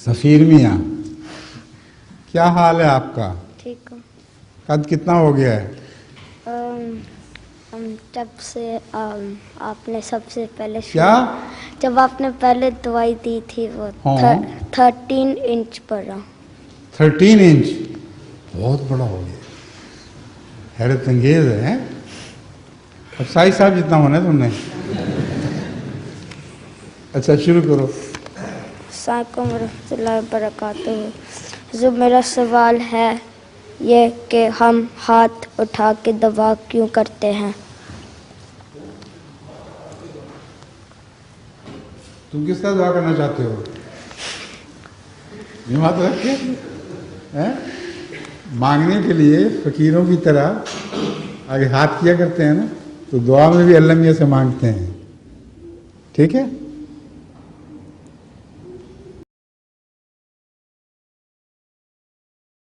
سفیر میاں، کیا حال ہے آپ کا؟ ٹھیک ہوں۔ قد کتنا ہو گیا ہے؟ جب سے آپ نے سب سے پہلے کیا؟ جب آپ نے پہلے دوائی دی تھی وہ ہاں 13 انچ پر رہا۔ 13 انچ بہت بڑا ہو گیا، حیرت انگیز ہے۔ اب سائی صاحب جتنا ہونا ہے تم نے۔ اچھا شروع کرو۔ السلام علیکم ورحمۃ اللہ وبرکاتہ۔ جو میرا سوال ہے یہ کہ ہم ہاتھ اٹھا کے دعا کیوں کرتے ہیں؟ تم کس طرح دعا کرنا چاہتے ہو؟ یہ بات رکھ کے مانگنے کے لیے فقیروں کی طرح آگے ہاتھ کیا کرتے ہیں نا، تو دعا میں بھی اللہ میاں سے مانگتے ہیں، ٹھیک ہے؟